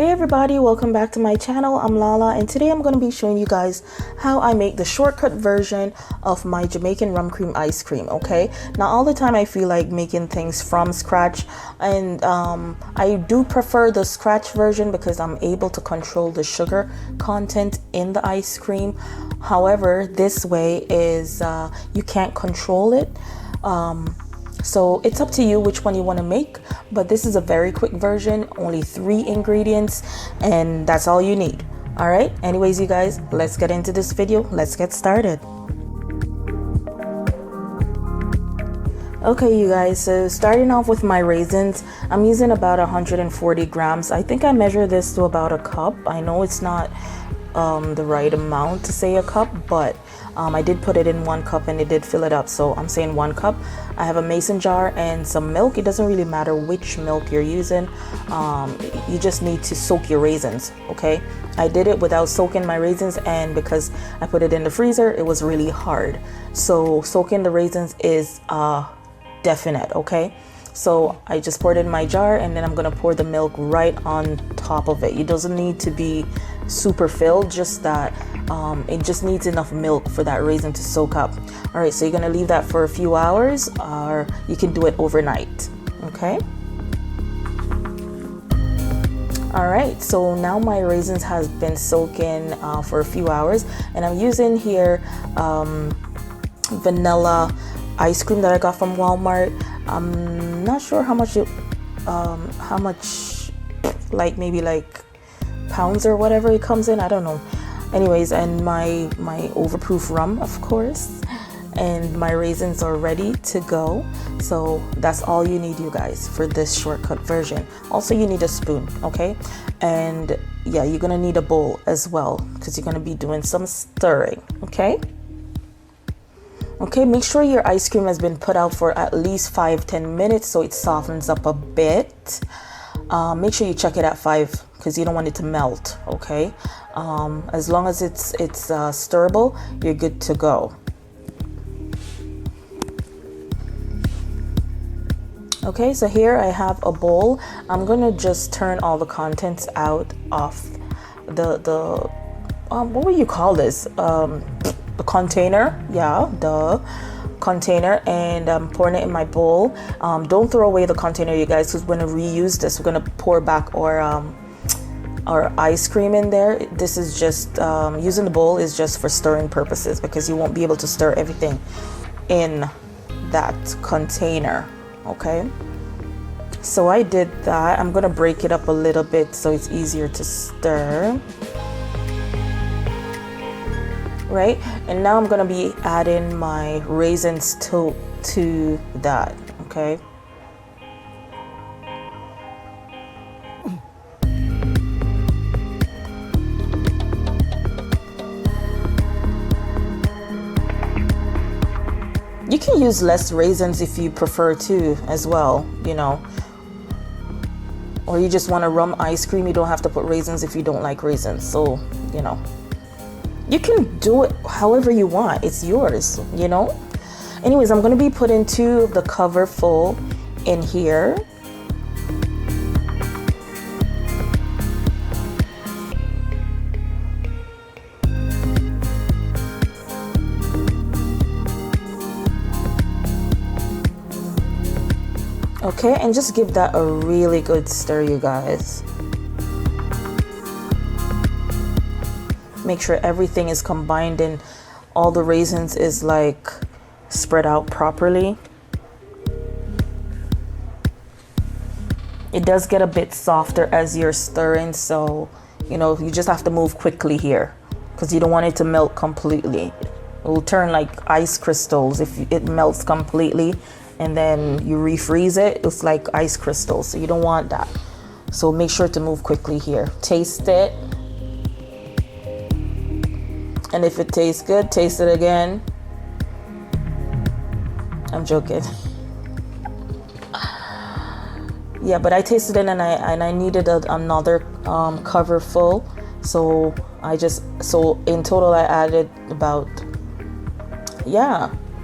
Hey everybody, welcome back to my channel. I'm Lala and today I'm going to be showing you guys how I make the shortcut version of my Jamaican rum cream ice cream. Okay, now all the time I feel like making things from scratch, and I do prefer the scratch version because I'm able to control the sugar content in the ice cream. However, this way is you can't control it. So it's up to you which one you want to make, but this is a very quick version, only 3 ingredients, and that's all you need. All right, anyways, you guys, let's get into this video. Let's get started. Okay, you guys, so starting off with my raisins, I'm using about 140 grams. I think I measure this to about a cup. I know it's not the right amount to say a cup, but I did put it in 1 cup and it did fill it up, so I'm saying 1 cup. I have a mason jar and some milk. It doesn't really matter which milk you're using. You just need to soak your raisins. Okay, I did it without soaking my raisins, and because I put it in the freezer, it was really hard. So soaking the raisins is definite. Okay, so I just poured it in my jar, and then I'm gonna pour the milk right on top of it. It doesn't need to be super filled, just that it just needs enough milk for that raisin to soak up. All right, so you're gonna leave that for a few hours, or you can do it overnight. Okay, all right, so now my raisins has been soaking for a few hours, and I'm using here vanilla ice cream that I got from Walmart. I'm not sure how much like maybe like pounds or whatever it comes in, I don't know. Anyways, and my overproof rum, of course, and my raisins are ready to go. So that's all you need, you guys, for this shortcut version. Also, you need a spoon. Okay, and yeah, you're gonna need a bowl as well because you're gonna be doing some stirring. Okay, make sure your ice cream has been put out for at least 5-10 minutes so it softens up a bit. Make sure you check it at 5 because you don't want it to melt. Okay, as long as it's stirrable, you're good to go. Okay, so here I have a bowl. I'm gonna just turn all the contents out of the what would you call this, the container. Yeah, the container, and I'm pouring it in my bowl. Don't throw away the container, you guys, because we're gonna reuse this. We're gonna pour back our ice cream in there. This is just using the bowl is just for stirring purposes because you won't be able to stir everything in that container. Okay, so I did that. I'm gonna break it up a little bit so it's easier to stir. Right, and now I'm gonna be adding my raisins to that. Okay, you can use less raisins if you prefer to as well, you know, or you just want a rum ice cream. You don't have to put raisins if you don't like raisins, so you know, you can do it however you want. It's yours, you know. Anyways, I'm going to be putting 2 of the cover full in here. Okay, and just give that a really good stir, you guys. Make sure everything is combined and all the raisins is like spread out properly. It does get a bit softer as you're stirring, so you know, you just have to move quickly here because you don't want it to melt completely. It will turn like ice crystals if it melts completely and then you refreeze it. It's like ice crystals, so you don't want that. So make sure to move quickly here. Taste it. And if it tastes good, taste it again. I'm joking. Yeah, but I tasted it and I needed another cover full. So in total I added about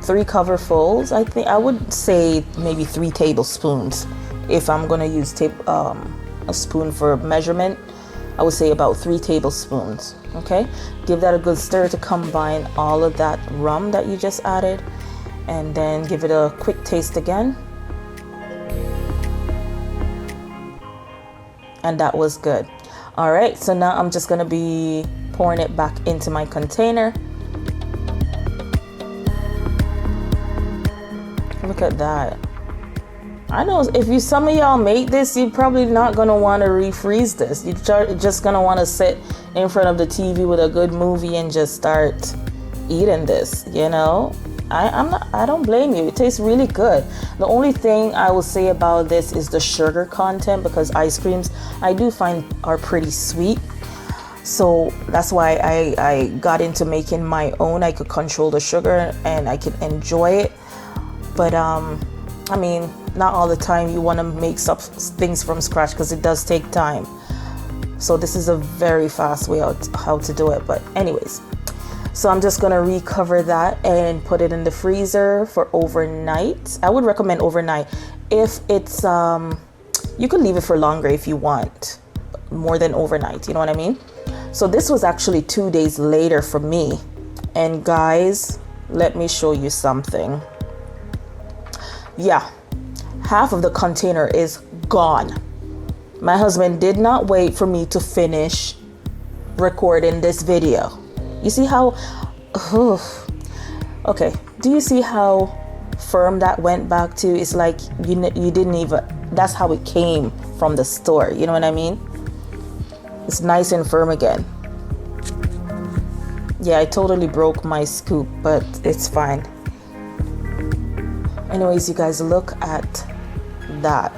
3 coverfuls. I think I would say maybe 3 tablespoons if I'm gonna use a spoon for measurement. I would say about 3 tablespoons. Okay, give that a good stir to combine all of that rum that you just added, and then give it a quick taste again. And that was good. All right, so now I'm just gonna be pouring it back into my container. Look at that. I know if some of y'all make this, you're probably not gonna want to refreeze this. You're just gonna want to sit in front of the TV with a good movie and just start eating this. You know, I don't blame you. It tastes really good. The only thing I will say about this is the sugar content, because ice creams I do find are pretty sweet. So that's why I got into making my own. I could control the sugar and I could enjoy it. But I mean, not all the time you want to make things from scratch, because it does take time. So this is a very fast way how to do it. But anyways, so I'm just gonna recover that and put it in the freezer for overnight. I would recommend overnight. If it's you could leave it for longer if you want, more than overnight, you know what I mean? So this was actually 2 days later for me. And guys, let me show you something. Yeah, half of the container is gone. My husband did not wait for me to finish recording this video. You see how, okay, do you see how firm that went back to? It's like you didn't even, that's how it came from the store, you know what I mean? It's nice and firm again. Yeah, I totally broke my scoop, but it's fine. Anyways, you guys, look at that.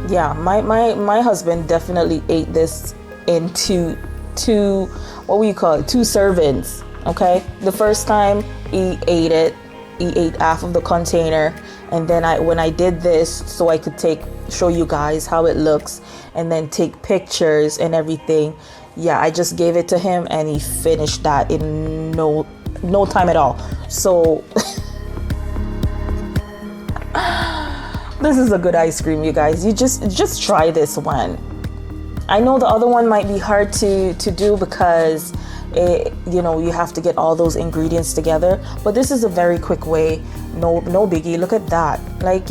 Yeah, my husband definitely ate this in two what we call it, 2 servings. Okay, the first time he ate half of the container, and then when I did this so I could show you guys how it looks and then take pictures and everything. Yeah, I just gave it to him and he finished that in no time at all. So this is a good ice cream, you guys. You just try this one. I know the other one might be hard to do because you have to get all those ingredients together, but this is a very quick way. No biggie. Look at that. Like,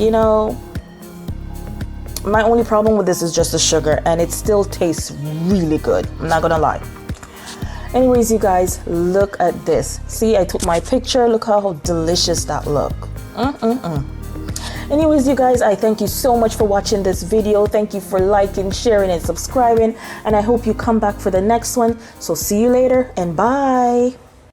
my only problem with this is just the sugar, and it still tastes really good. I'm not gonna lie. Anyways, you guys, look at this. See, I took my picture. Look how delicious that look. Anyways, you guys, I thank you so much for watching this video. Thank you for liking, sharing, and subscribing. And I hope you come back for the next one. So see you later, and bye.